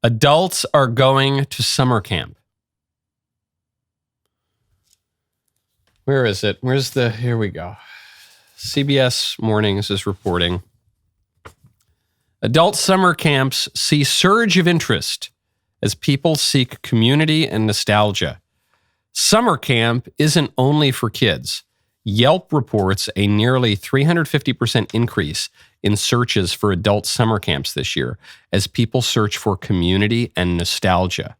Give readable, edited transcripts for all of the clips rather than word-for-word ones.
Adults are going to summer camp. Where is it? Here we go. CBS Mornings is reporting. Adult summer camps see surge of interest as people seek community and nostalgia. Summer camp isn't only for kids. Yelp reports a nearly 350% increase in searches for adult summer camps this year as people search for community and nostalgia.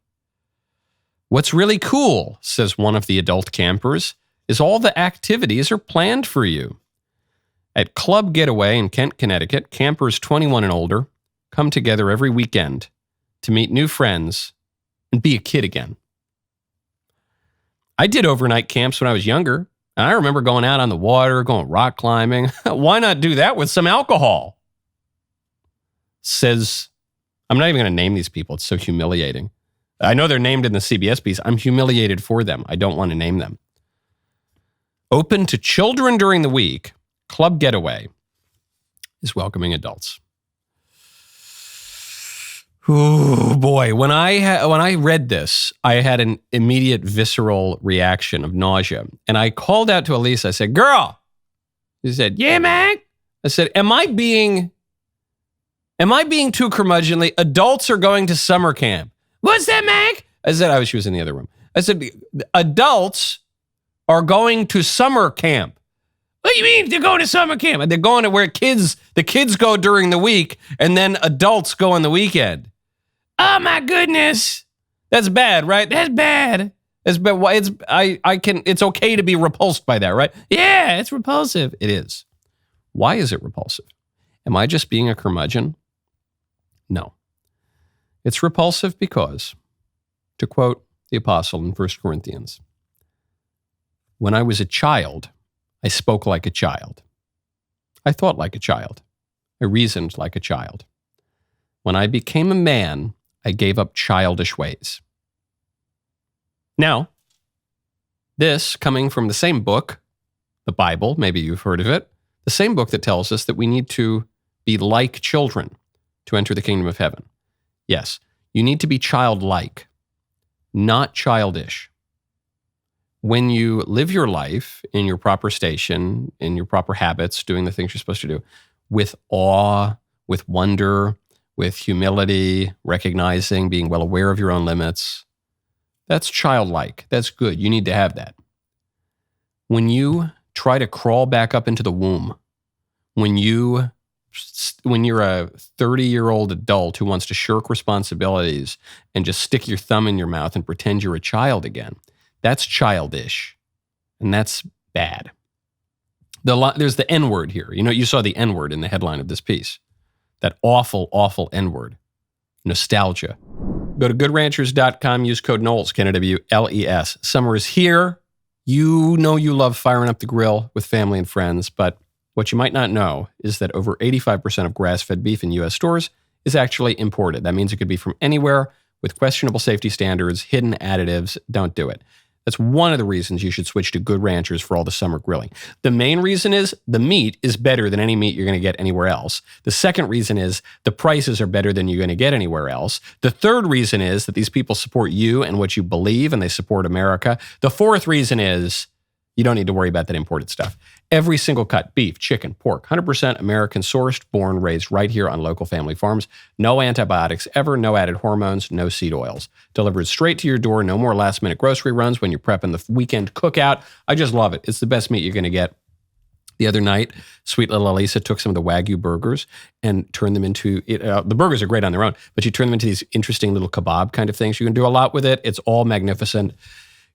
What's really cool, says one of the adult campers, is all the activities are planned for you. At Club Getaway in Kent, Connecticut, campers 21 and older come together every weekend to meet new friends and be a kid again. I did overnight camps when I was younger, and I remember going out on the water, going rock climbing. Why not do that with some alcohol? Says, I'm not even going to name these people. It's so humiliating. I know they're named in the CBS piece. I'm humiliated for them. I don't want to name them. Open to children during the week, Club Getaway is welcoming adults. Oh boy, when I read this, I had an immediate visceral reaction of nausea. And I called out to Elise. I said, "Girl." She said, "Yeah, man." I said, Am I being too curmudgeonly? Adults are going to summer camp. What's that, Mac? I said, she was in the other room. I said, adults are going to summer camp. What do you mean they're going to summer camp? And they're going to where the kids go during the week, and then adults go on the weekend. Oh my goodness. That's bad, right? That's bad. It's okay to be repulsed by that, right? Yeah, it's repulsive. It is. Why is it repulsive? Am I just being a curmudgeon? No. It's repulsive because, to quote the apostle in 1 Corinthians, when I was a child, I spoke like a child. I thought like a child. I reasoned like a child. When I became a man, I gave up childish ways. Now, this coming from the same book, the Bible, maybe you've heard of it, the same book that tells us that we need to be like children to enter the kingdom of heaven. Yes, you need to be childlike, not childish. When you live your life in your proper station, in your proper habits, doing the things you're supposed to do, with awe, with wonder, with humility, recognizing, being well aware of your own limits, that's childlike. That's good. You need to have that. When you try to crawl back up into the womb, when you're a 30-year-old adult who wants to shirk responsibilities and just stick your thumb in your mouth and pretend you're a child again, that's childish, and that's bad. There's the N-word here. You saw the N-word in the headline of this piece. That awful, awful N-word. Nostalgia. Go to goodranchers.com, use code Knowles, K-N-O-W-L-E-S. Summer is here. You know you love firing up the grill with family and friends, but what you might not know is that over 85% of grass-fed beef in U.S. stores is actually imported. That means it could be from anywhere with questionable safety standards, hidden additives. Don't do it. That's one of the reasons you should switch to Good Ranchers for all the summer grilling. The main reason is the meat is better than any meat you're going to get anywhere else. The second reason is the prices are better than you're going to get anywhere else. The third reason is that these people support you and what you believe, and they support America. The fourth reason is you don't need to worry about that imported stuff. Every single cut, beef, chicken, pork, 100% American sourced, born, raised right here on local family farms. No antibiotics ever, no added hormones, no seed oils. Delivered straight to your door, no more last minute grocery runs when you're prepping the weekend cookout. I just love it. It's the best meat you're going to get. The other night, sweet little Elisa took some of the Wagyu burgers and turned them into, the burgers are great on their own, but you turn them into these interesting little kebab kind of things. You can do a lot with it. It's all magnificent.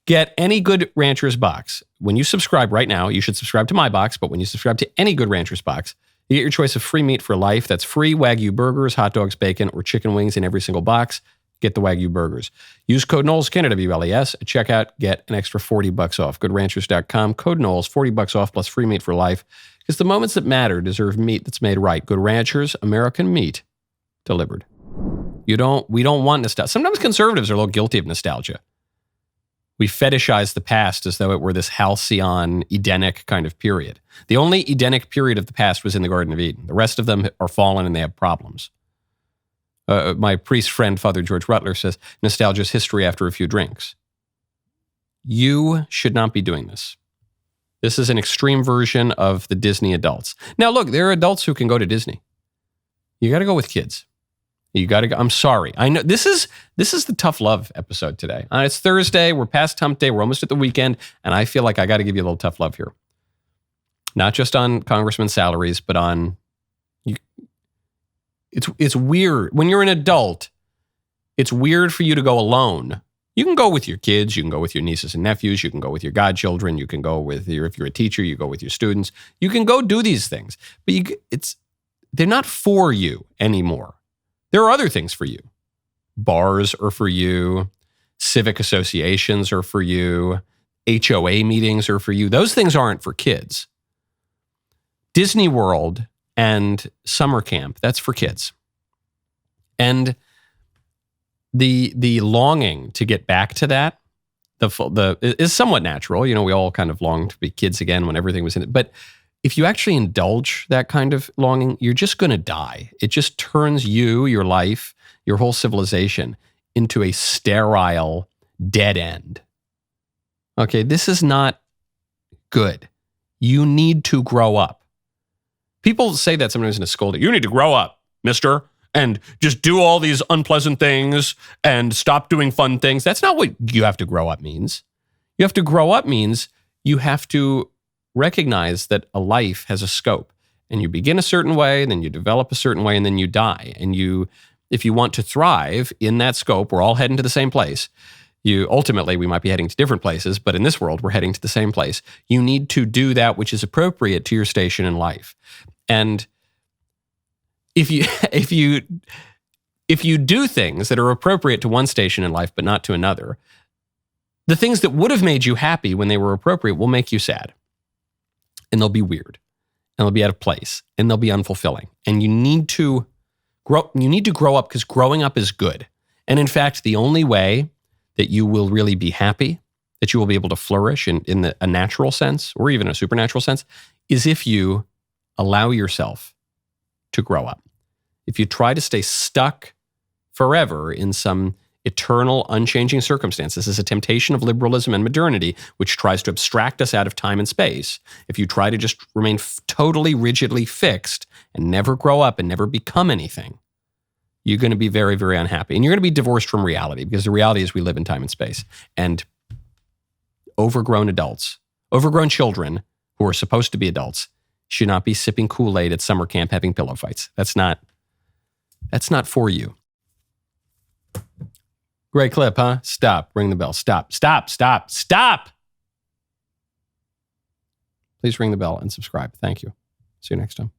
Get any Good Ranchers box. When you subscribe right now, you should subscribe to my box, but when you subscribe to any Good Ranchers box, you get your choice of free meat for life. That's free Wagyu burgers, hot dogs, bacon, or chicken wings in every single box. Get the Wagyu burgers. Use code Knowles, K-N-O-W-L-E-S. At checkout, get an extra $40 off. GoodRanchers.com, code Knowles, $40 off plus free meat for life. Because the moments that matter deserve meat that's made right. Good Ranchers, American meat delivered. We don't want nostalgia. Sometimes conservatives are a little guilty of nostalgia. We fetishize the past as though it were this halcyon, Edenic kind of period. The only Edenic period of the past was in the Garden of Eden. The rest of them are fallen and they have problems. My priest friend, Father George Rutler, says, nostalgia is history after a few drinks. You should not be doing this. This is an extreme version of the Disney adults. Now, look, there are adults who can go to Disney. You got to go with kids. You got to go. I'm sorry. I know this is the tough love episode today. It's Thursday. We're past hump day. We're almost at the weekend. And I feel like I got to give you a little tough love here. Not just on congressmen's salaries, but on you. It's weird. When you're an adult, it's weird for you to go alone. You can go with your kids. You can go with your nieces and nephews. You can go with your godchildren. You can go with if you're a teacher, you go with your students. You can go do these things. But they're not for you anymore. There are other things for you. Bars are for you. Civic associations are for you. HOA meetings are for you. Those things aren't for kids. Disney World and summer camp, that's for kids. And the longing to get back to that is somewhat natural. You know, we all kind of long to be kids again when everything was in it. But if you actually indulge that kind of longing, you're just going to die. It just turns you, your life, your whole civilization into a sterile dead end. Okay, this is not good. You need to grow up. People say that sometimes in a school. You need to grow up, mister, and just do all these unpleasant things and stop doing fun things. That's not what you have to grow up means. You have to grow up means you have to recognize that a life has a scope, and you begin a certain way, then you develop a certain way, and then you die. And if you want to thrive in that scope, we're all heading to the same place. Ultimately, we might be heading to different places, but in this world, we're heading to the same place. You need to do that which is appropriate to your station in life. And if you do things that are appropriate to one station in life, but not to another, the things that would have made you happy when they were appropriate will make you sad. And they'll be weird, and they'll be out of place, and they'll be unfulfilling. And you need to grow up, because growing up is good. And in fact, the only way that you will really be happy, that you will be able to flourish in a natural sense, or even a supernatural sense, is if you allow yourself to grow up. If you try to stay stuck forever in some eternal, unchanging circumstances, this is a temptation of liberalism and modernity, which tries to abstract us out of time and space. If you try to just remain totally rigidly fixed and never grow up and never become anything, you're going to be very, very unhappy. And you're going to be divorced from reality, because the reality is we live in time and space. And overgrown children who are supposed to be adults, should not be sipping Kool-Aid at summer camp having pillow fights. That's not for you. Great clip, huh? Stop. Ring the bell. Stop. Please ring the bell and subscribe. Thank you. See you next time.